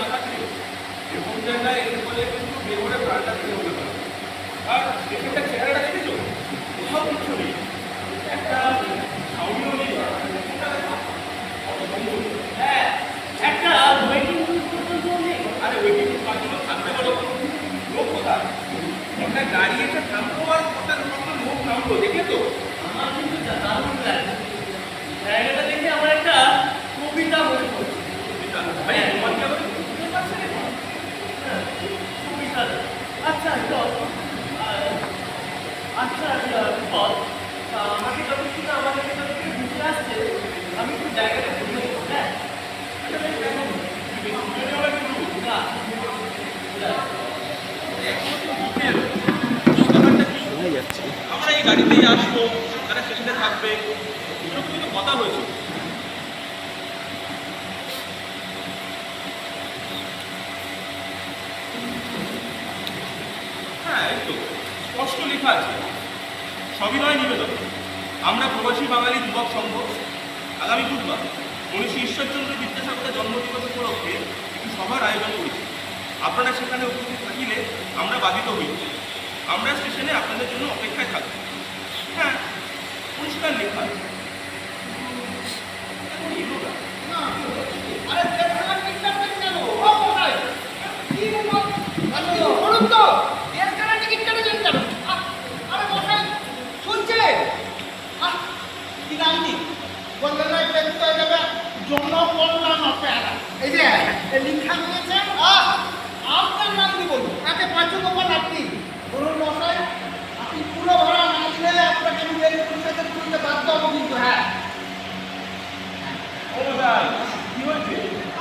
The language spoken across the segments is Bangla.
না থাকলে এরকম জায়গায় এর ফলে কিন্তু বেঘরে প্রাণটা থেকে হতে পারে। আর এখানটা চেহারাটা দেখেছো, কোথাও কিছু নেই, একটা সাউন্ডও নেই। হ্যাঁ, একটা ওয়েটিং রুম পর্যন্ত নেই। আরে ওয়েটিং রুম বাকিগুলো থাকতে বলো, লোক কোথায়? একটা গাড়ি এসে থামলো আর কত লোক নামলো, দেখে তো? আমার কিন্তু দারুণ লাগে। জায়গাটা দেখে আমার একটা কবিতা মনে পড়ছে। ভাই তোমার কি আবার বুঝতে পারছে না? হ্যাঁ, কবিতা। আচ্ছা চল, আচ্ছা বিপদ, আমাকে যখন কিনা আমাদের ভেতর থেকে বুঝে আসছে, আমি একটু জায়গাটা ঘুরে নেবো। হ্যাঁ, না, আমরা এই গাড়িতেই আসবো, তারা স্টেশনে থাকবে, এরকম কিন্তু কথা হয়েছে। হ্যাঁ এই তো স্পষ্ট লেখা আছে, সবিনয় নিবেদন, আমরা প্রবাসী বাঙালি যুবক সংঘ আগামী বুধবার মনীষী ঈশ্বরচন্দ্র বিদ্যাসাগরের জন্মদিবস উপলক্ষে একটি সভার আয়োজন করেছি। আপনারা সেখানে উপস্থিত থাকিলে আমরা বাধিত হইব। আমরা স্টেশনে আপনাদের জন্য অপেক্ষায় থাকব। হ্যাঁ, পরিষ্কার লেখা আছে। এখন এলো না। আরে দেখো ঠিকঠাক কেন ও ভাই কি বল আপনি বলুন তো এর কারণে টিকিট কেটেছেন কেন? আরে মশাই শুনছে কি নামনি বললেন না দেখতে হয়ে যাবে জনকল্যাণ অপেরা, এই যে লিখা রয়েছে আপনার নাম কি বলুন তাকে পাঁচগোপাল আপনি বলুন মশাই, আপনি পুরো ভাড়া না দিলে আপনাকে আমি রেল পরিষদের তুলতে বাধ্য হবো কিন্তু। হ্যাঁ কি হয়েছে?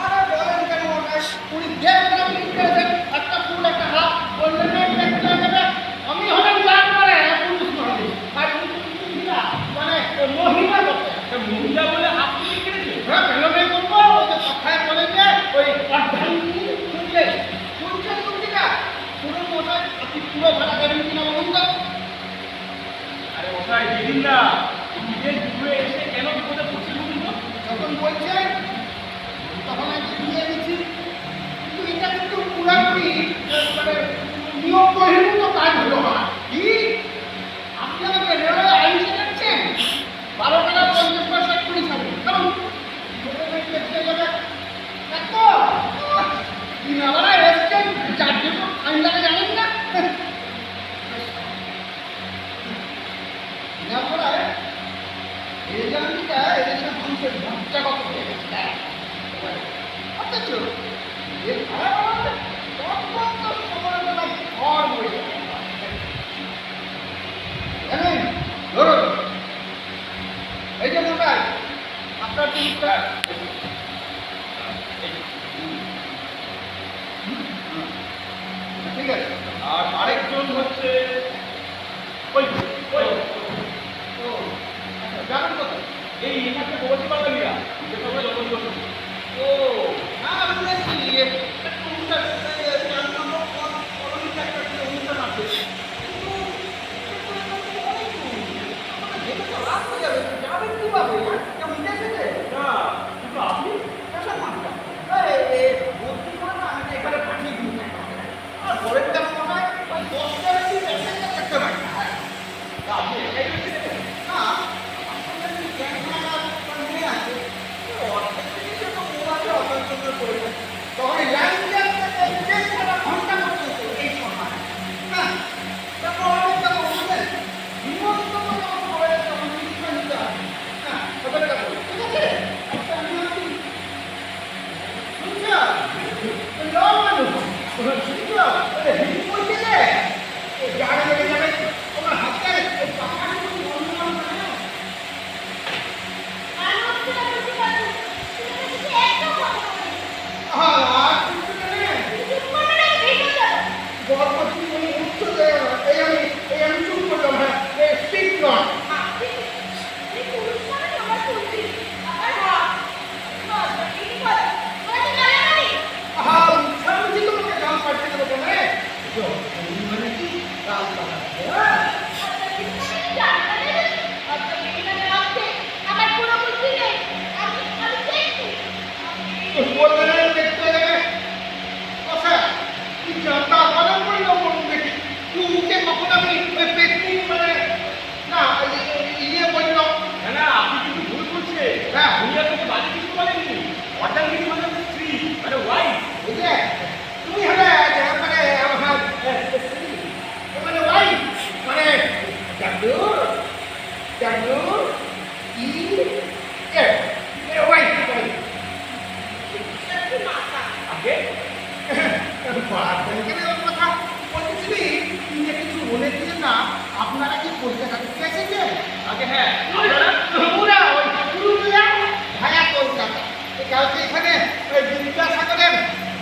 আরে বলেন কেন মশাই, উনি দেখলাম লিখেছেন একটা ফুল একটা হাত বললেন না দেখতে যাবে। আমি হলাম যার পরে পুরুষ মহিলা আর মহিলা মানে মহিলা বলতে একটা মহিলা বলে আপনি কি করেছেন? হ্যাঁ কেন নেই বলবো ওই যে কথায় বলে যে ওই অর্ধাঙ্গী শুনলে শুনছেন শুনছিটা পুরো মশাই আপনি পুরো ভাড়া দেবেন কিনা বলুন তো? আরে মশাই যেদিন না নিজের দূরে এসে কেন বিপদে পড়ছে বলুন তো? যখন বলছেন তখন আমি দিয়ে দিচ্ছি, কিন্তু এটা কিন্তু পুরাপুরি মানে নিয়ম বহির্ভূত কাজ হলো না। কি আপনি আমাকে রেলওয়ে আইন শেখাচ্ছেন? 12 টাকা 50 পয়সা কুড়ি ছাড়ুন কারণ দেখতে যাবে এত কি না বলা এসছেন যার জন্য আইন লাগে জানেন না না বলা এই জানটা এদেশে মানুষের বাচ্চাগত হয়ে গেছে। অথচ এর কারণে অত্যন্ত সমালোচনা ঘর হয়ে গেছে। জানেন ধরুন এই যে মশাই আপনার টিকিটটা ঠিক আছে। আর আরেকজন হচ্ছে ওই ওই তো জানেন কোথায়? এই এখানে প্রবাসী বাঙালিরা যে সবাই জন্মদিবস করছে। ও হ্যাঁ শুনেছি একটা অনুষ্ঠান কলোনিতে একটা অনুষ্ঠান আছে কিন্তু দেখে তো রাত হয়ে যাবে, যাবেন কীভাবে? কেমন দেখেছে না কিন্তু আপনি পেশার মানুষটা ভর্তি করে না আমি এখানে পাঠিয়ে দিই আর পরের কেন মনে হয় ওই 10টা বেশি পেশেন্টে দেখতে পাই না। আপনি একাই বেশি দেবেন? না আসলে আমি দেখলাম আর মেয়ে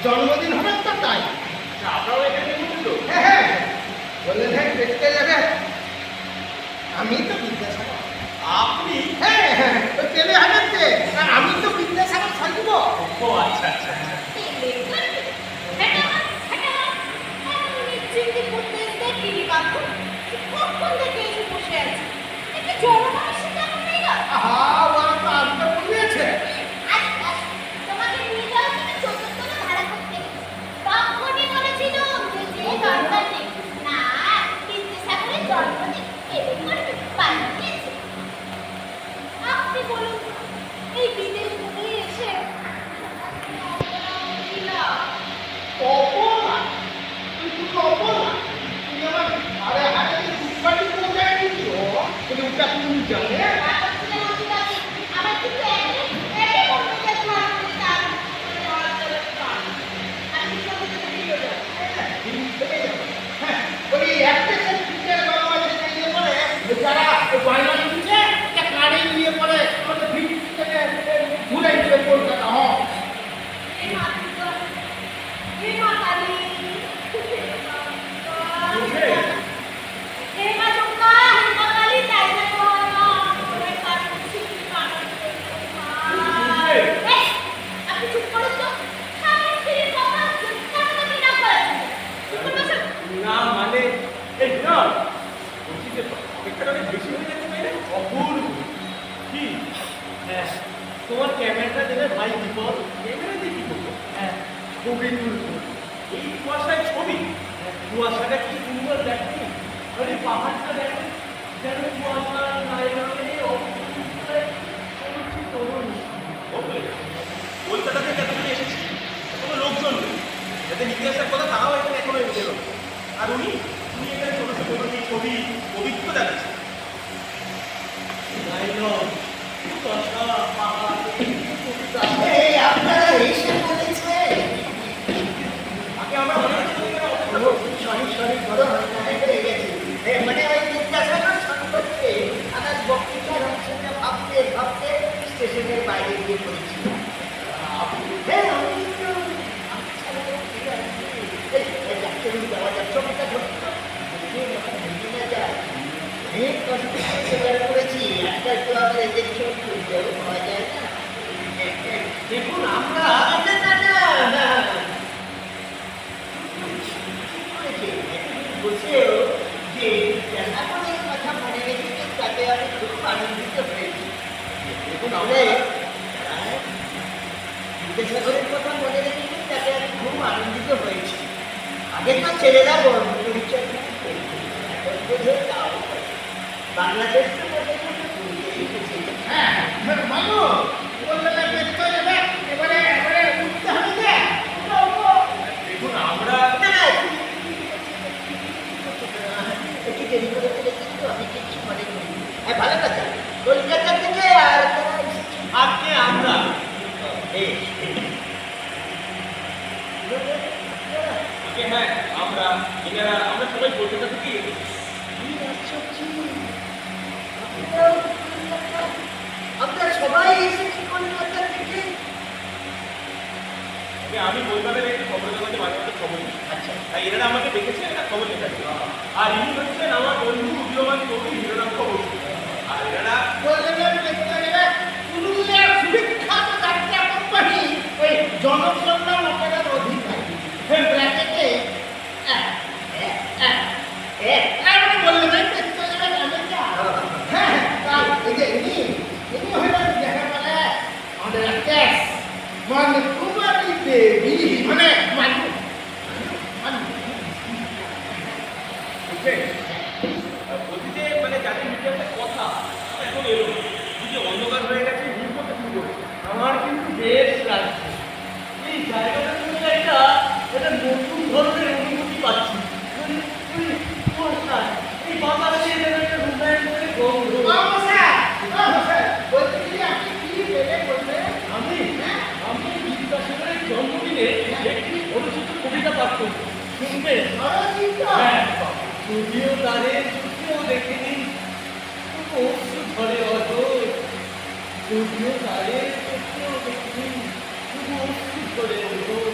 জন্মদিন হবে তো তাই। আপনারাও এখানে নিমন্ত্রিত? হ্যাঁ হ্যাঁ, বললেন হ্যাঁ দেখতে যাবে। আমি তো বিদ্যাসাগর। আপনি? হ্যাঁ হ্যাঁ, ওই পেলে হবে যে, আর আমি তো বিদ্যাসাগর সাজব। ও আচ্ছা আচ্ছা আচ্ছা। আহা, ওরা তো আজকে বলিয়েছে। আপনি বলুন এই বিদেশ থেকে এসে অপমান, তুই শুধু অপমান। তুই আমার হাড়ে হাড়ে যে দুধকাঠি পৌঁছায় দিচ্ছ, কিন্তু ওটা তুমি জানে? আমার কিন্তু একে বলতে চাচ্ছি আপনি হ্যাঁ, ওই একটা সে পিঠের বাবা যেটা ইয়ে করে, যারা ওই বায়না দিচ্ছে, একটা কানে নিয়ে পরে আমাদের ভিড় থেকে ঘুরে গিয়ে কলকাতা হয়। না মানে এই না বলছি যে অপেক্ষাটা অনেক বেশি হয়ে যাচ্ছে বাইরে। অপূর্ব। কি? হ্যাঁ, তোমার ক্যামেরাটা দেবে ভাই বিপদ। ক্যামেরা দিয়ে কি করবো? হ্যাঁ, ছবি তুলবো। এই কুয়াশায় ছবি? কুয়াশাটা কি সুন্দর দেখো, ওই পাহাড়টা দেখো, যেন কুয়াশা গায়ে গায়ে কলকাতা থেকে এতদিন এসেছি, কোনো লোকজন নেই। যাদের ইতিহাসের কথা তারাও এখানে এখনো এলো। আর উনি উনি এখানে ছোট ছোট ছবি পবিত্র দেখাচ্ছে। এই আপনারা এসে বলেছে। আগে আমরা মনে হচ্ছে সরি বড় হয়ে গেছে। মানে ওই বিদ্যাসাগর সম্পর্কে আমার বক্তৃতার অংশটা ভাবতে ভাবতে স্টেশনের বাইরে গিয়ে পড়েছিল। হ্যাঁ, আমি তো যাওয়া যাক, ছবিটা ধরতো ভেঙে যায়। অনেক কষ্ট করে জোগাড় করেছি, একটা তো আমার এদের ছবি তুলতেও পাওয়া যায় না। দেখুন আমরা না না না না, বসেও যে বিদ্যাসাগরের কথা মনে রেখেছে তাতে আমি খুব আনন্দিত হয়েছি। দেখুন তাহলে বিদ্যাসাগরের কথা মনে রেখেছে তাতে আমি খুব আনন্দিত হয়েছি। আগেকার ছেলেরা বড় পরিচয় বাংলাদেশ তো হ্যাঁ মানু বললে এবারে এবারে উঠতে হবে যে দেখুন আমরা একটু দেরি করে ফেলেছি তো, আমি কিচ্ছু মনে করি। হ্যাঁ, ভালো কথা। কলকাতা থেকে আর আজকে আমরা আগে হ্যাঁ আমরা এনারা আমরা সবাই কলকাতা থেকেই এসেছি। আমরা সবাই এসেছি কলকাতা থেকে। আগে আমি কলকাতার একটি খবরের কাগজে মাঝে মাঝে খবর নিই। আচ্ছা, তাই এনারা আমাকে দেখেছেন, একটা খবর লেখাচ্ছে। আর ইনি হচ্ছেন আমার বন্ধু উদীয়মান কবি হিরণাক্ষ বসু। আর এনারা কলকাতার দেখতে গেলে পুরুলিয়ার বিখ্যাত যাত্রা কোম্পানি ওই জনসংখ্যার অপেরার অধিকারী। ব্র্যাকেটে বললেন দেখতে গেলে আমেরিকা। হ্যাঁ, তাই এই যে ইনি হলেন দেখা গেলে আমাদের ক্যাশ মানে কুমারী দেবী, মানে মানু বুঝলেন? বলছি যে মানে যাদের ইতিহাসের কথা এখন এলো না। এই যে অন্ধকার হয়ে গেছে, ভিড় করতে শুরু করেছে। আমার কিন্তু বেশ লাগছে। এই জায়গাটা কিন্তু এটা নতুন ধরনের অনুভূতি পাচ্ছি। কুয়াশা, এই বাতাসে যেন একটা রূপায়ণের গন্ধ। আমি বিদ্যাসাগরের জন্মদিনে একটি ছোট কবিতা পাঠ করব, শুনবে? হ্যাঁ, যদিও তাদের চোখেও দেখিনি, তবু অশ্রু ঝরে অঝোর। যদিও তাদের চোখেও দেখিনি, শুধু অশ্রু ঝরে অঝোর।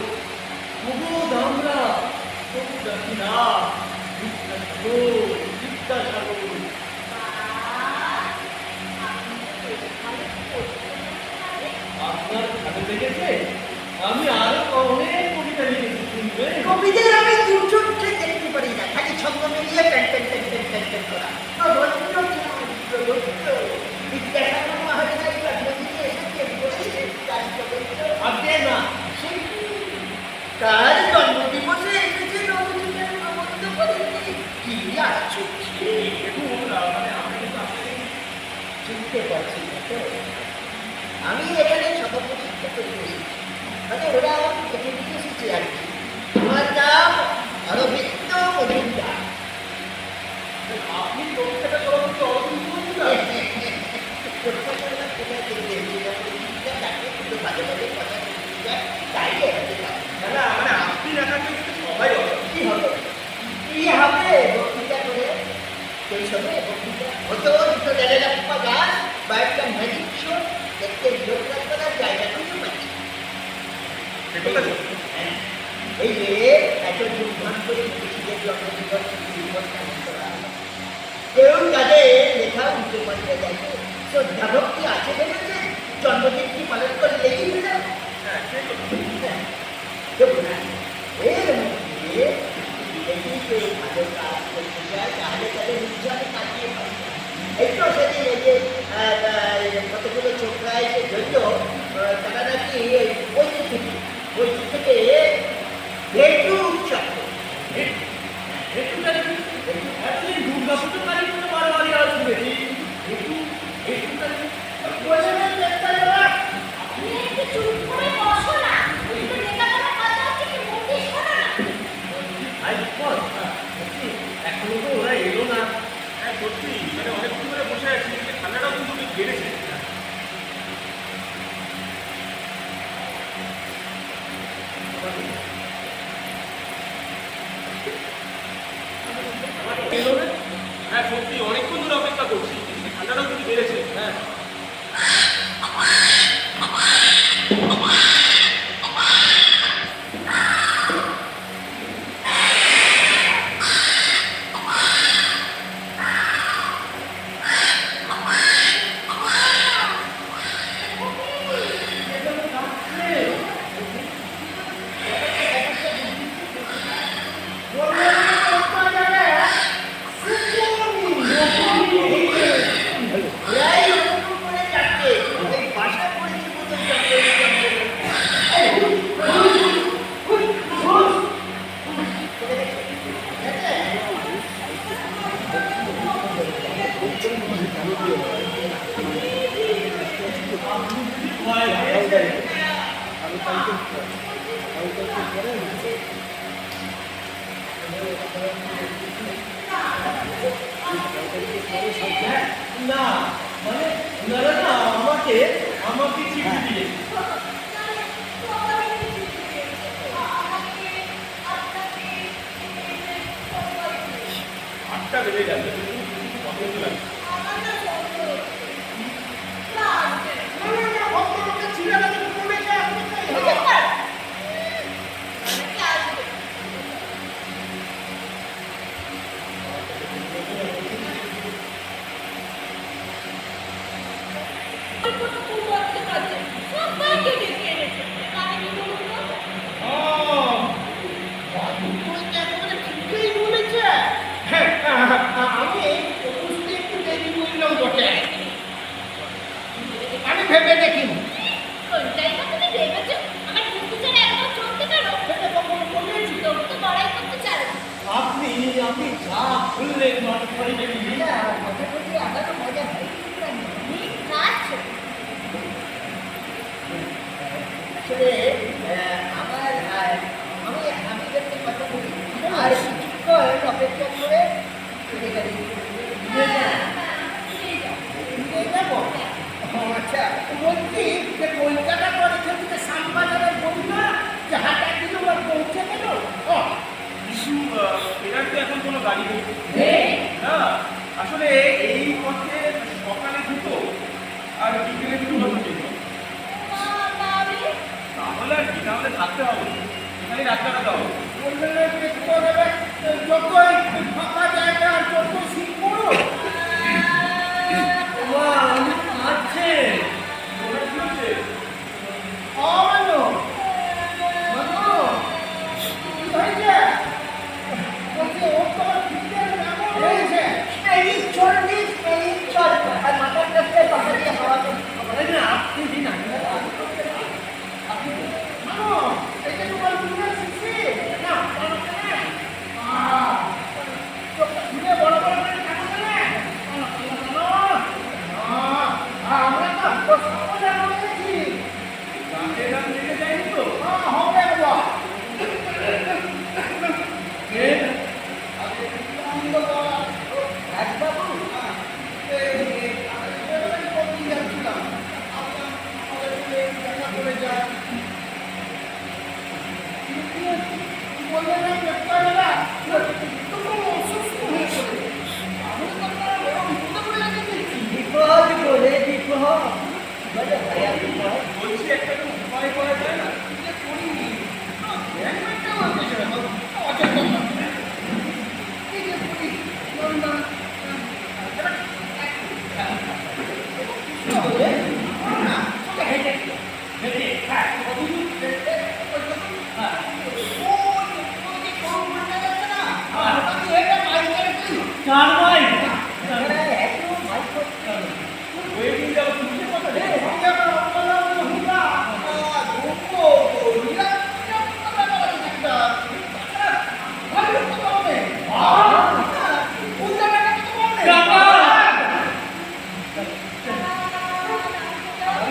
সবুজ আমরা সবুজ আছি না বিদ্যাসাগর আপনার ভালো লেগেছে? আমি আরো অনেক কবিতা লিখেছি, শুনবে? কবিদের আমি দু চোখে দেখতে পারি না, খালি ছন্দ মিলিয়ে ten ten ten ten ten ten করা। বিদ্যাসাগর মহারাজ নদীতে এসেছে বলেছে আগে না তার জন্মদিবসে এসেছে নবদ্বীপের নবদ্বীপ করেছে। কি আশ্চর্য! দেখুন মানে আমি কিন্তু আসলে চিনতে পারছি না তো। আমি এখানে সভাপতি করি, মানে ওরা দেখে নিয়ে এসেছে আর কি। আমার নাম অরবিন্দ মজুমদার। আপনি কবিতাটা সভাপতি অরবিন্দ মজুমদার? তাই না না মানে আপনি লেখাতে কিন্তু সবাই অবাক। কি হবে? কি হবে বক্তৃতা করে? সেই সময় বক্তৃতা হতো দুটো ডেলেরাপ্পা গান বা একটা ম্যাজিক শো, দেখতে যোগদান করার জায়গা খুঁজে পাচ্ছি। সে কথা সত্যি। এই যে এত ধূমধাম করে বিদেশিদের জন্মদিবস পালন করা হয়, কেউ তাদের লেখা উল্টো পাল্টে দেখে শ্রদ্ধা ভক্তি আছে ভেবেছে জন্মদিনটি পালন করে লেগেই হয়ে যাবে। হ্যাঁ সে কথা। দেখুন না, এর মধ্যে বিদেশি কেউ ভালো কাজ করতে চায় তাহলে তাদের উজ্জ্বলে কাটিয়ে পারে। এই তো সেদিন এই যে কতগুলো ছোকরা এসে ধরল, তারা নাকি বইটি থেকে ভেটু উৎসব করবে। একটু তারিখ এতদিন দুর্গাপুজো তারিখ করে বারবারই আসবে একটু একটু তারিখ বলে না চেষ্টা করা। তুমি একটু চুপ করে বসো না। কিন্তু লেখাপড়ার কথা হচ্ছে কি মন দিয়ে শোনো না। এখনো তো ওরা এলো না। হ্যাঁ সত্যি মানে অনেকক্ষণ ধরে বসে আছি, এদিকে ঠান্ডাটাও কিন্তু বেশ বেড়েছে। এলো না? হ্যাঁ সত্যি অনেকক্ষণ ধরে অপেক্ষা করছি, এদিকে ঠান্ডাটাও কিন্তু বেড়েছে। হ্যাঁ ওরাই ওরকম করে যাচ্ছে, এই বাসা পড়েছে মতো না মানে ওনারা না আমাকে আমাকে চিঠি দিয়ে আটটা বেজে গেল, কথা বলতে লাগছে। ভদ্রলোকের ছেলেরা যদি কমে যায় আপনি তাই হবে। সবাইকে ডেকে এনেছে। কানে কি বলুন তো? ঠিকই বলেছে। হ্যাঁ, আমি বুঝতে একটু দেরি করলাম বটে। আমি ভেবে দেখিনি। কোনটাই না তুমি ভেবেছো? আমার বুদ্ধিচারে একবার চলতে পারো? সেটা কখনো বলেছি? তবু তো বড়াই করতে চারো। আপনি আপনি যা খুললেন মানুষ করে দেখি কথা বলতে আলাদা মজা হয়। নাচছো। আসলে আমার আমি আমি একটা কথা বলি, আর কিছুক্ষণ অপেক্ষা করে চলে গেলে নিয়ে যাবো। আচ্ছা, বলছি যে কলকাতা কলেজ থেকে শ্যামবাজারের বলি না যে হাজার কিলোমিটার পৌঁছে গেল। কিছু এটার তো এখন কোনো গাড়ি নেই না, আসলে এই পথে সকালে দুটো আর বিকেলে দুটো বছর যেত। তাহলে তাহলে আর কি, তাহলে থাকতে হবে, এখানে ডাক্তারটা দাও। বললেন না দেখতে হবে যতই ফাঁকা জায়গা যত শীত পড়ো মা আমি কাঁদছে ওটা কি হচ্ছে? আমানো মানো কি হয়েছে বলছে ও তোমার ফিটের এমন হয়েছে স্পেলিং চলবি স্পেলিং চলবে আর মাথার কাছে পাশা দিয়ে হাওয়া এই না আপনি দিন মানো এটা তোমার দুনিয়া শিখছি না ঘুরে বড় বড় করে কাটছে না আমরা তো সমাধান হয়েছি দাঁতে দাঁত লেগে যায়নি তো? হবে বাবা কে বিপদ বলে বিপদ বলে ভাইয়া বিপদ বলছি একটা তো উপায় করা যায় না? কার ভাই ওয়েটিং যাবো তুলতে কথা নেই।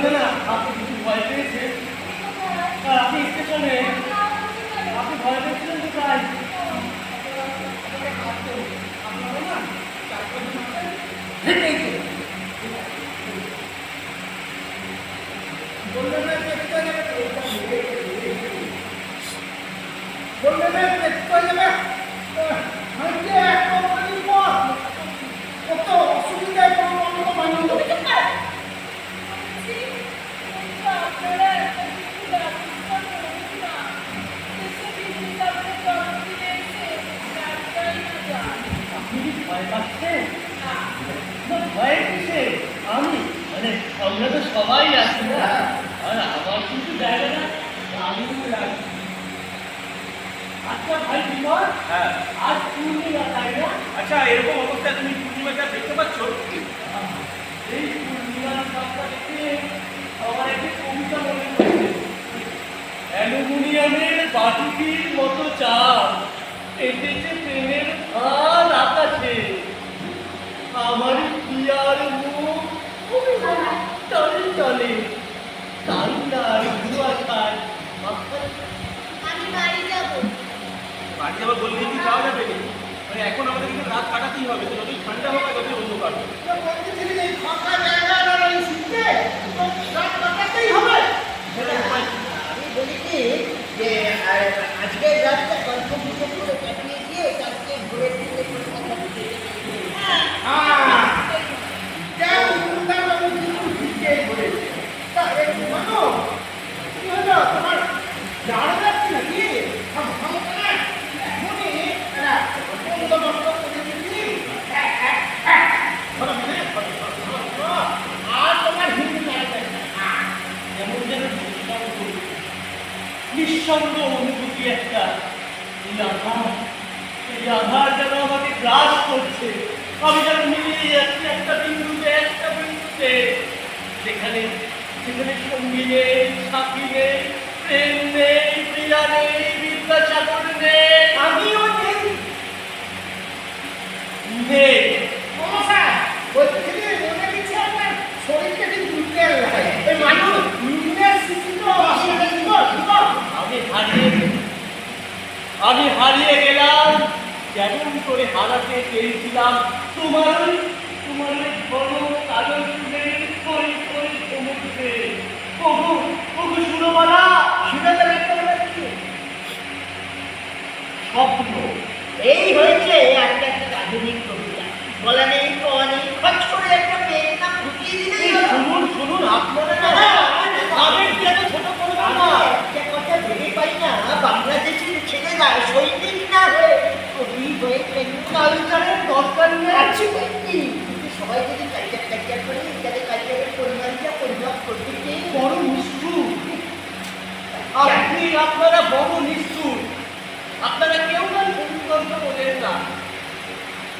না আপনি কিছু ভয় পেয়েছেন আর আপনি স্টেশনে আপনি ভয় পেয়েছিলেন তো তাই অসুবিধায় কোনো অন্য মানুষ আপনি কি ভয় পাচ্ছেন না ভয় কিসে আমি মানে আমরা তো সবাই আছি না আর আমার কিন্তু জায়গাটা দারুণ লাগছে আচ্ছা ভাই বিমল হ্যাঁ। আজ পূর্ণিমা তাই না আচ্ছা, এরকম অবস্থায় তুমি পূর্ণিমাটা দেখতে পাচ্ছ? এই পূর্ণিমার সবটা দেখে আমার একটি কবিতা মনে পড়ছে অ্যালুমিনিয়ামের বাটিটির মতো চাপ এসেছে প্রেমের ভার আকাশে আমার পিয়ার মুখ টলে টলে কান্নার কুয়াশায় মাথায় আমি বাড়ি যাবো। বাড়ি যাবো বললেই কি যাওয়া যাবে? মানে এখন আমাদের কিন্তু রাত কাটাতেই হবে, তো যতই ঠান্ডা হোক আর যতই অন্ধকার হোক। বলতেছিলি যে ফাঁকা জায়গা আর এই শীতে তো রাত কাটাতেই হবে আমি বলি কি যে আজকে রাতটা গল্প গুজব করে কাটিয়ে দিয়ে কালকে ঘুরে ফিরে করে কথা বলতে এমন যেন নিঃসঙ্গ অনুভূতি একটা এই আধার যেন আমাকে গ্রাস করছে আমি যেন মিলিয়ে যাচ্ছি একটা বিন্দুতে যেখানে সেখানে সঙ্গী নেই সাথী নেই প্রেম নেই প্রিয়া নেই বিদ্যাসাগর নেই আমিও নেই নেই শরীরটা কিন্তু উঠতে এই মানুষ আমি হারিয়ে গেলাম কেমন করে হারাতে চেয়েছিলাম তোমার ওই ঘন কালো চুলের কই কই সমুদ্রে ওগো সুরবালা স্বপ্ন এই হয়েছে একটা আধুনিক কবিতা বলা নেই কওয়া নেই খচ করে একটা মেয়ের নাম ঢুকিয়ে দিলেই হলো। শুনুন আপনারা না হ্যাঁ, আবেগ দিয়ে এত ছোট করবেন না একটা কথা ভেবে পাই না বাংলাদেশি আপনারা বড় নিষ্ঠুর। আপনারা কেউ না ভূমিকম্প বলেন না।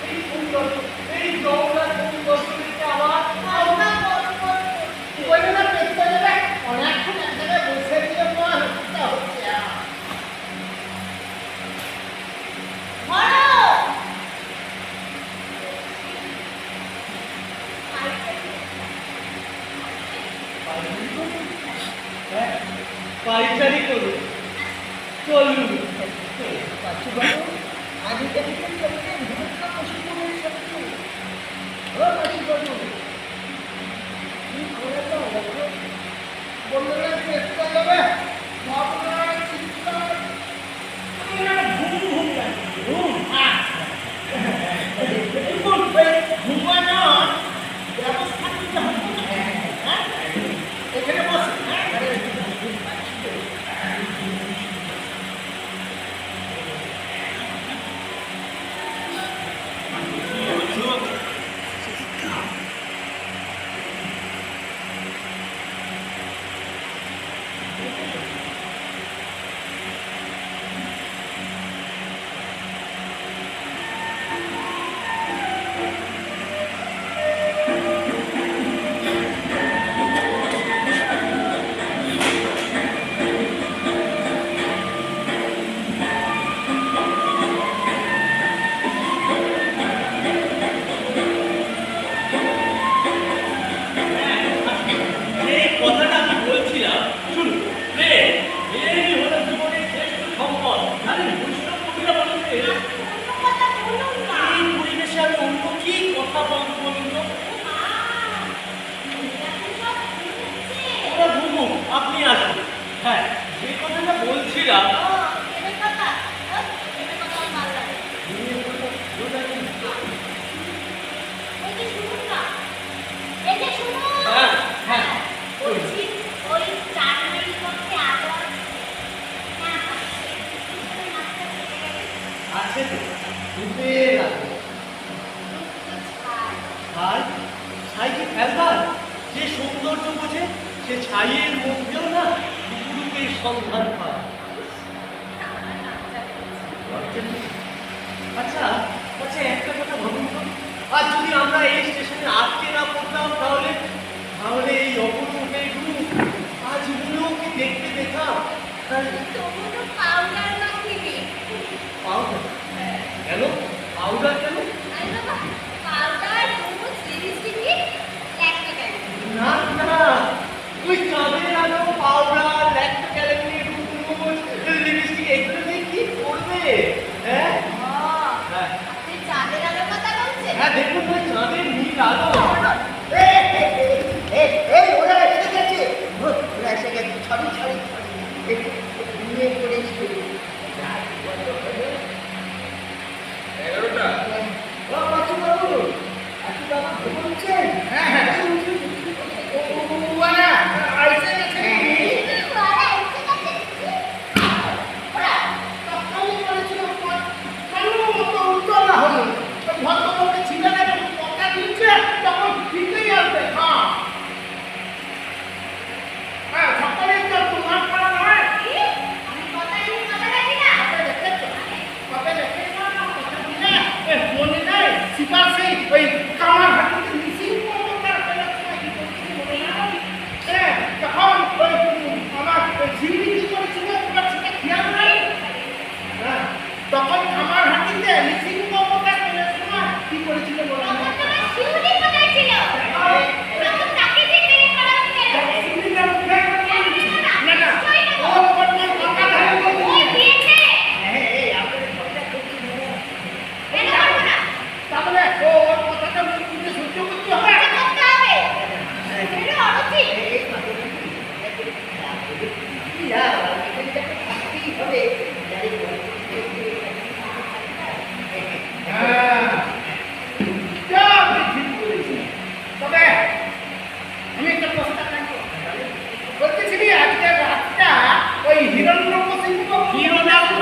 এই ভূমিকম্প, এই জগন্নাথ ভূমিকম্প দেখতে আমার আমরা বড় বড় বলবে না পেটটা যাবে অনেকক্ষণ এক জায়গায় বসে দিয়ে মা হচ্ছে হচ্ছে বড় পাইচারি করুন, চলুন। পাচ্ছি বাবু আগে থেকে চলছেন ভূমিকম্প শুরু হয়ে সত্যি ও পাচ্ছি বাবু কি করে তো দেখো বলবে না পেটটা যাবে ভাবনা চিন্তা ঘুম ঘুম লাগছে ঘুম ঘুমানোর ব্যবস্থা করতে হবে হ্যাঁ এখানে বসে এই কথাটা আমি বলছিলাম, শুনুন, প্রেম, প্রেমই হলো জীবনের শ্রেষ্ঠ সম্পদ। আরে বৈষ্ণব কবিরা বলেন যে, অন্য কথা বলুন না এই পরিবেশে আমি অন্য কি কথা বলবো বলুন তো? ওরা ঘুমুক, আপনি আসুন। হ্যাঁ, যে কথাটা বলছিলাম, হ্যাঁ, হ্যাঁ, আছে তো, দুধের আছে। আর ছাই কি ফেলবার? যে সৌন্দর্য বোঝে সে ছাইয়ের মধ্যেও না রূপের সন্ধান পায়। আচ্ছা আচ্ছা, একটা কথা ভাবুন তো, আর যদি আমরা এই স্টেশনে আটকে না পড়তাম তাহলে তাহলে এই অপরূপের রূপ আজগুলোও কি দেখতে পেতাম? পাউডার কেন? পাউডার কেন? না না, ওই চাঁদের আলো, পাউডার, ল্যাক্টোক্যালেমিন, গ্লুকোজ, লিপস্টিক এগুলো দিয়ে কি করবে? হ্যাঁ হ্যাঁ হ্যাঁ, দেখুন ওই চাঁদের নীল আলো। এই ওরা এসে গেছে ওরা এসে গেছে ছড়ি ছড়ি ছড়ি একটু ঘুমিয়ে পড়েছি 11টা ও পাচ্ছি বাবু আপনি বাবা ঘুমোচ্ছেন হ্যাঁ হ্যাঁ ওরা আইসে গেছে তখনই বলেছিল কেন মতো উত্তর হলো ওই ভদ্রলোকে ছিলেন এবং কথা দিচ্ছে তখন ঠিকই আসবে হ্যাঁ হ্যাঁ সকালে তো তোমার করা নয় কবে দেখে কথা দিলে মনে নাই সিপার সেই ওই কামার হাতিতে মিশিং করার মনে নাই হ্যাঁ তখন ওই আমার ঝিল্লি কি করেছিল তোমার সেটা খেয়াল নাই হ্যাঁ তখন আমার হাতিতে মিশিং করার সময় কি করেছিল বলা নাই তাহলে ওর কথাটা মনে সহ্য করতে হবে তবে আমি একটা প্রস্তাব রাখবো বলতেছিলি আজকে রাতটা ওই হিরণ্যকশিপু হিরণ্যাক্ষ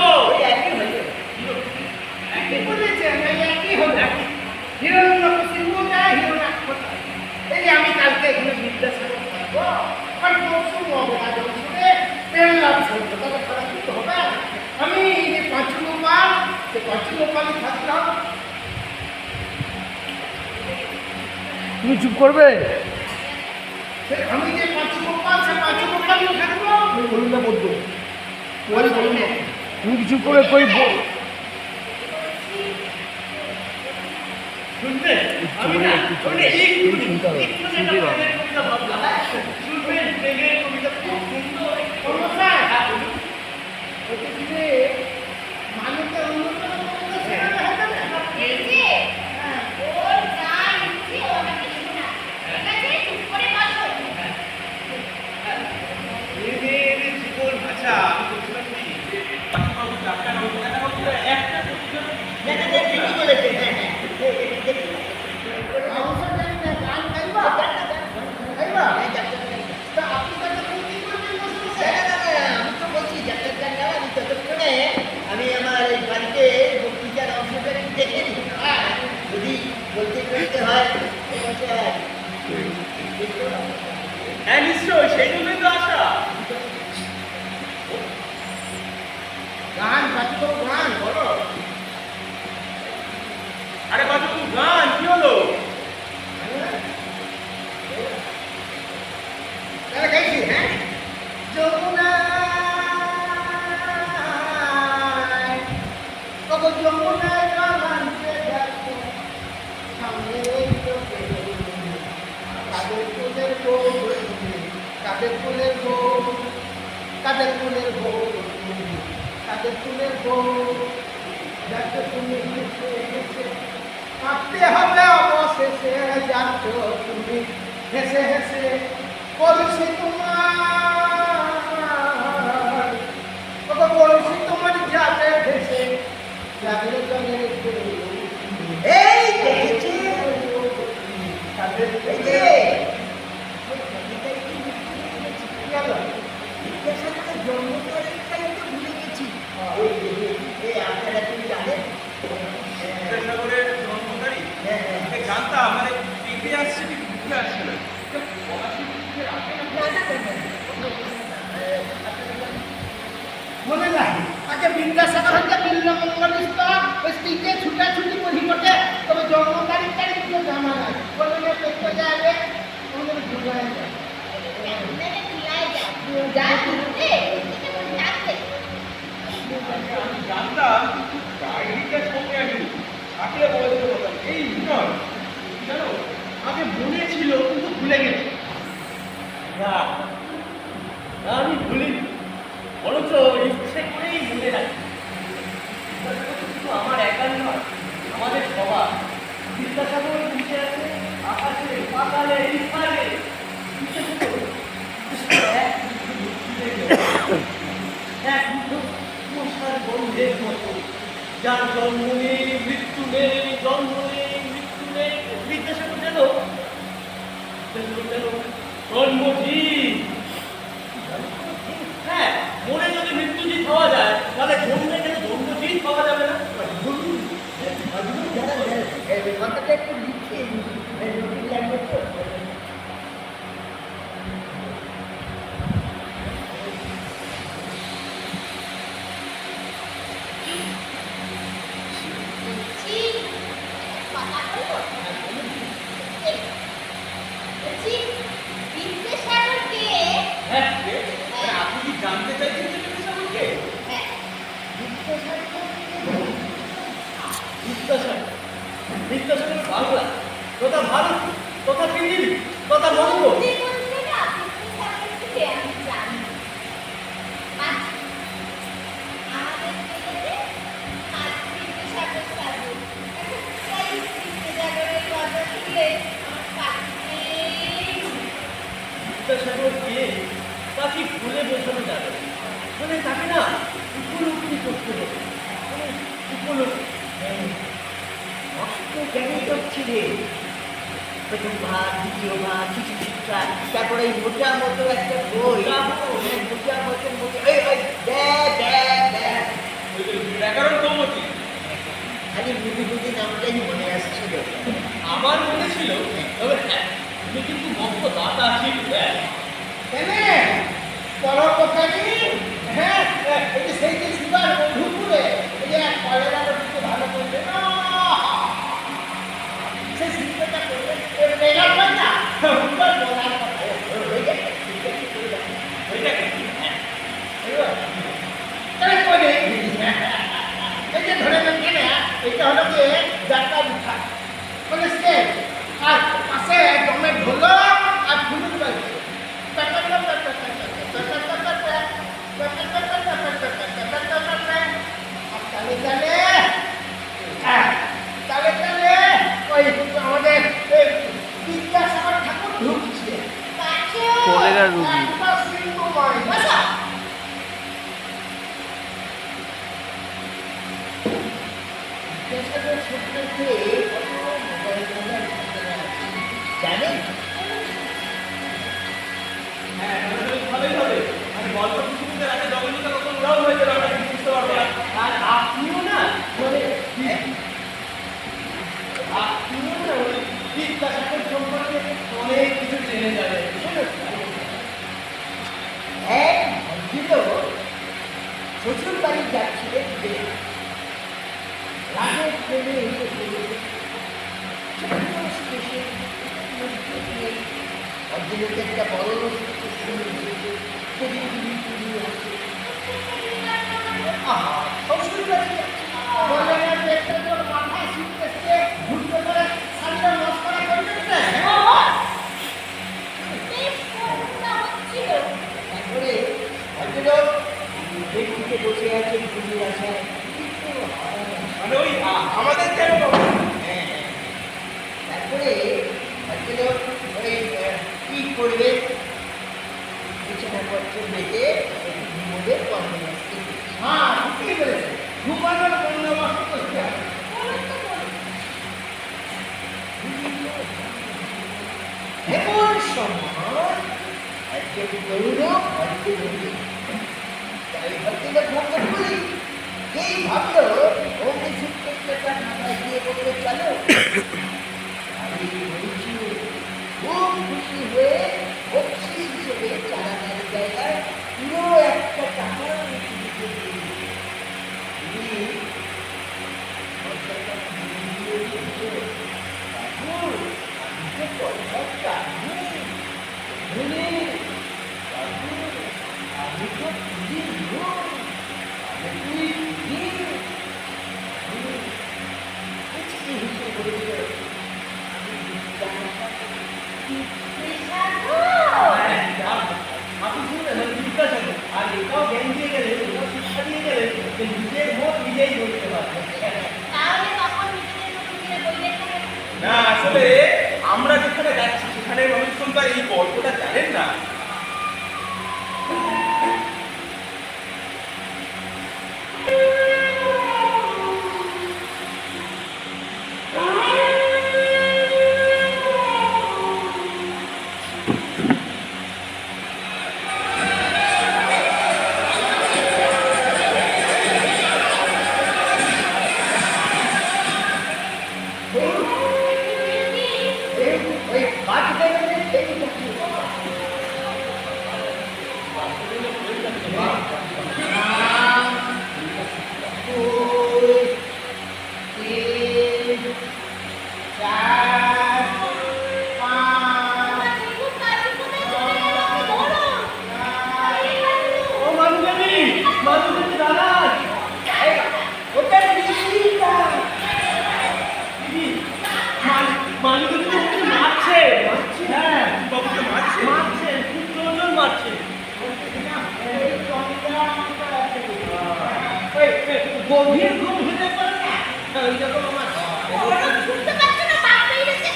একই বলেছেন ওই একই হলো হিরণ্যকশিপু যায় হিরণ্যাক্ষ এই যে আমি কালকে এখানে বিদ্যাসাগর থাকবো আর পরশু মহারাজ শুনে পেলাম সত্য তবে খারাপ কিছু হবে আমি যে পাঁচু গোপাল সে পাঁচু গোপালই থাকতাম। তুমি চুপ করবে? আমি যে পাঁচু গোপাল সে পাঁচু গোপালই থাকবো। বলুন না বলতো, তুমি কি চুপ করবে? কই শুনবে আমি না শুনবে শুনতে হবে, শুনতে হবে। শুনবেন প্রেমের কবিতা খুব সুন্দর মানুষের অন্যতম কবিতা শেখানো হবে না। এই যে ওর গান যে ওনাকে শোনা ঠিক আছে চুপ করে বসো প্রেমের জীবন ভাষা আমি বলছিলাম কি যে বাবু ডাক্তার বাবু একটা ঠিকই বলেছে, হ্যাঁ হ্যাঁ অবসর জানি না গান গাইবা গাইবা তা আপনি তাকে কি করবেন বসে? আমি তো বলছি যাত্রার গান গাওয়া, আমি ততক্ষণে আমি আমার এই বাড়িতে বক্তৃতার অংশটা একটু দেখে নিই। যদি বলতে করতে হয় হ্যাঁ নিশ্চয়ই সেই জন্যই তো আসা। গান বাকি করো গান বলো। আরে বাবু গান কি হলো? তাহলে গাইছি হ্যাঁ যমুনায় কত যমুনায় কামানতে দেখো সামনে চোখে কাদের ফুলের বউ কাদের ফুলের বউ কাদের ফুলের বউ কাদের ফুলের বউ যাতে তুমি হেসে হেসে কাঁদতে হবে অবশেষে যাচ্ছ তুমি হেসে হেসে বলছি তোমার কত বলছি তোমার যাবে ভেসে যাবে জলের এই দেখেছি তাদের এই যে থেকে জন্ম তারিখটাই তো ভুলে গেছি। এই আপনারা তুমি জানেন? বিদ্যাসাগরের জন্ম তারিখ হ্যাঁ হ্যাঁ আমি জানতাম মানে এগিয়ে আসছে ঠিক ঘুরে আসছে না। মনে নাই আগে বিদ্যাসাগর হচ্ছে বিল্লমঙ্গলিস্ত ওই স্ত্রীতে ছুটাছুটি করি বটে তবে জন্ম তারিখ তারিখ কেউ জানা নাই বললে পেতে যাবে আমাদের ভুলায় যায় আপনাকে ভুলাই যায় যা শুনতে ওদিকে বসে ডাকতে আমি জানতাম কিন্তু ডায়েরিটা সঙ্গে আমি থাকলে বলতে পারতাম এই নয় জানো আগে মনে ছিল কিন্তু ভুলে গেছি। না না, আমি ভুলিনি, বরঞ্চ ইচ্ছে করেই ভুলে রাখি। শুধু আমার একার নয়, আমাদের সবার। বিদ্যাসাগর বুঝে আছে আকাশে পাতালে ইস্পারে এক মশার গন্ধের মতো, যার জন্ম নেই মৃত্যু নেই, জন্ম নেই মৃত্যু নেই। বিদ্যাসাগর যেন জন্মজিৎ। হ্যাঁ, মনে যদি মৃত্যুজিৎ হওয়া যায় তাহলে জন্মে কেন জন্মজিৎ হওয়া যাবে না? কথাটা একটু লিখে নতুন লাগবে তো। বলছি কথা বলবো বলছি বিদ্যাসাগরকে হ্যাঁ মানে আপনি কি জানতে চাইছেন যে বিদ্যাসাগরকে? হ্যাঁ বিদ্যাসাগর, বিদ্যাসাগর বাংলা তথা ভারত তথা পৃথিবী তথা বঙ্গ। সত্যি বলতে না বিদ্যাসাগরকে আমি জানি আচ্ছা আমাদের দেশে আজ বিদ্যাসাগর সাধু তাই বিদ্যাসাগরের কথা শুনলে আমার কাছে বিদ্যাসাগর কে তা কি ভুলে বোঝানো যাবে? মানে তাকে না উপলব্ধি করতে হবে, মানে উপলব্ধি। অষ্ট জ্ঞানী করছিলে প্রথম ভাগ দ্বিতীয় ভাগ কিছু শিক্ষা তারপরে এই মোটা মতো একটা বই মোটা মতো এই দেখ ওই যে ব্যাকরণ কৌমুদী খালি বুঝি বুঝি নামটাই মনে আসছিল। আমার মনে ছিল, তবে হ্যাঁ তুমি কিন্তু মস্ত দাতা ছিল। কেন বড় কথা কি জেনে যাবে। এক ভদ্রলোক শ্বশুর বাড়ি যাচ্ছিলেন বেড়ে রাতের ট্রেনে এসে পড়েছে ছোট্ট স্টেশন মধ্যে দিয়ে ভদ্রলোক একটা বড় শুনে সেদিন তুমি আসে আহা শ্বশুর বাড়ি যাচ্ছে বলে না যে একটা তোর মাথায় শিখতেছে ঘুরতে করে সামনে মস্করা করবে না বেশ করুণা হচ্ছিল। তারপরে ভদ্রলোক ব্যক্তিকে বসে আছেন পুজোর আশায় কিন্তু মানে ওই আমাদের কেন বাবা? হ্যাঁ, হ্যাঁ। তারপরে ভদ্রলোক ওই কি করবে বিছানাপত্র বেঁধে ঘুমোবে কর্মব্যস্ত হ্যাঁ ঠিকই বলেছে ঘুমানোর বন্দোবস্ত করতে হবে বলুন তো বলুন। এমন সময় একজন গৌরব ভদ্রলোক তাই ভদ্রলোক ভাবলো বলি এই ভাবলো ওকে সুপ্রত্যতা মাথায় দিয়ে বলতে চলো আমি বলছি খুব খুশি হয়ে বক্সি হিসেবে চালানোর জায়গায় পুরো একটা টাকা রেখে দিল। তিনি পয়সাটা দিয়ে দিয়েছে, "বাবু, আমি তো পয়সা চাইনি। বলে, বাবু, আমি তো পুলিশ লোক, আমি তুই পুলিশ।" আমি কুচকি হেসে বলল, "আমি জিজ্ঞাসা করছি, নেশা গো। আপনি শুনলেন আমি জিজ্ঞাসা করি আর এটাও জ্ঞান দিয়ে গেলে এটাও শিক্ষা দিয়ে গেলে যে নিজের মত নিজেই বলতে পারবে তাহলে তখন নিজেদের মতো করে বললেন না কেন? না আসলে আমরা যেখানে যাচ্ছি সেখানে মানুষজন তো আর এই গল্পটা জানেন না। ওই বাদ দেবেন সেই চাকরি দেখুন কাজী কোথায় চলে গেল আপনি বলুন। এই কাজী। ও মানুদেবী দাঁড়ান মানুদেবী তো ওকে মারছে হ্যাঁ বাবুকে মারছে? মারছে খুব জোর মারছে গভীর ঘুম হতে পারে না ওই রকম আমার ওরা শুনতে পাচ্ছে না পাপ পেয়ে গেছে।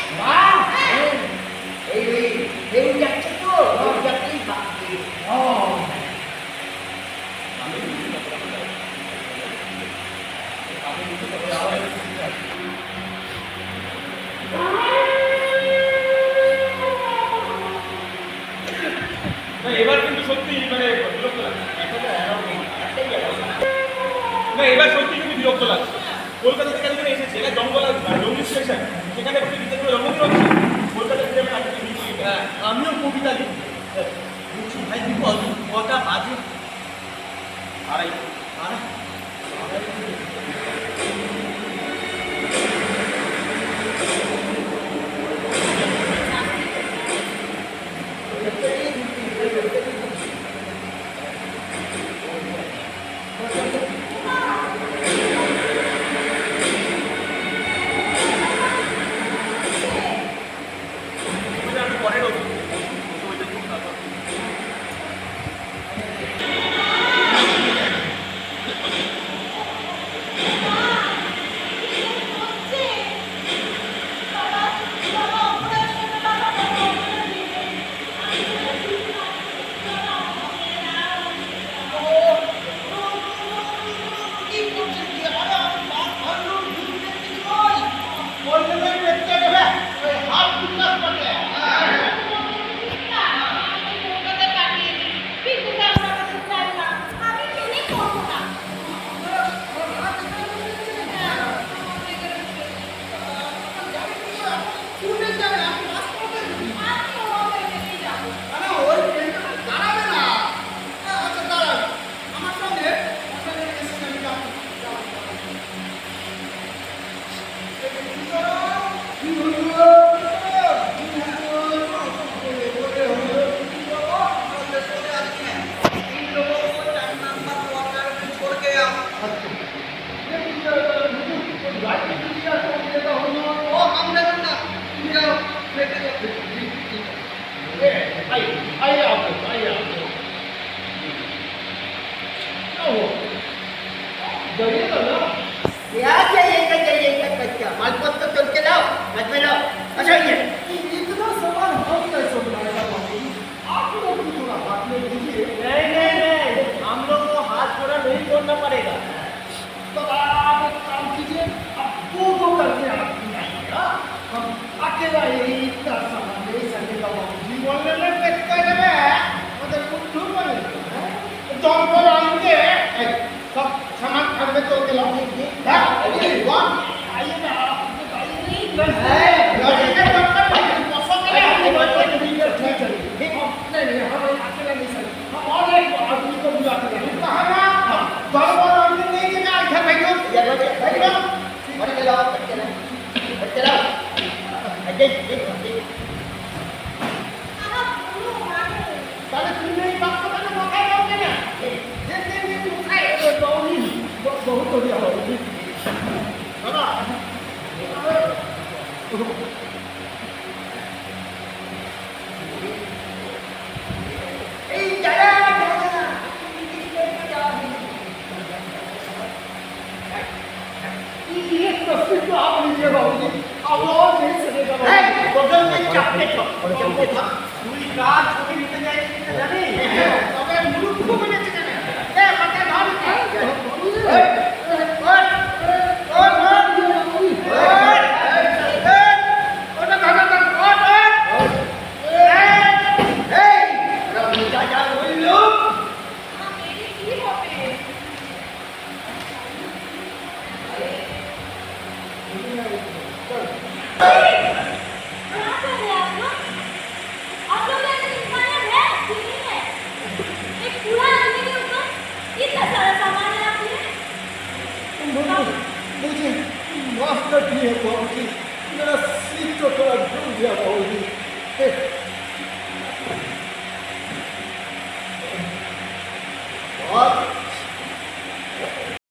এই যাচ্ছে তো ওই যাত্রী ভাবছে না এবার কিন্তু সত্যি মানে বিরক্ত লাগছে। না এবার সত্যি কিন্তু বিরক্ত লাগছে। কলকাতা থেকে যখন এসেছে এটা জঙ্গল জঙ্গল স্টেশন সেখানে বসে বিদ্যুৎ জন্মদিন হচ্ছে কলকাতা থেকে আমি নাটকে লিখি আমিও কবিতা লিখি বলছি ভাই বিপদ কটা বাজে আড়াই আর আমি পরে রোজ चाहिए। इतना सामान हम कैसे बनाएगा बाबू? आप लोग भी थोड़ा हाथ में लीजिए। नहीं, हम लोग को हाथ थोड़ा नहीं जोड़ना पड़ेगा। तो आप एक काम कीजिए, आप दो करके आप बनाइएगा। हम अकेला यही इतना सामान ले सकेगा बाबूजी। बोलने में कितना जगह है मतलब कुछ बने जॉन पर आएंगे सब सामान घर में तोड़ के लाओगे अरे वाह आइए ना आप बताइए। लड़के डॉक्टर मौसम के नहीं हम अकेला नहीं सकते, हम और एक आदमी को बुलाते हैं। कहा ना जॉन पर आएंगे नहीं कि ना इधर बैठो बैठो और ले लाओ चला चला তাহলে তুমি এই বাক্যটাকে মাথায় রাখবে না যে কোথায় बहुत बढ़िया बाबूजी। দাদা এই জায়গা ये तस्वीर तो आप लीजिए बाबूजी, अब और नहीं सकेगा बाबूजी। বদল में চাপতে তো তুই কার ছবি নিতে যাইছিস না জানি? তবে মূর্খ বলেছে কেন এ মাথা ধর आप लोग ऐसे इंसान है कि नहीं है? एक पूरा आदमी के ऊपर इतना सारा सामान है आपने? मुझे माफ कर दिए बाबूजी, मेरा सीट तो थोड़ा झूल गया बाबूजी।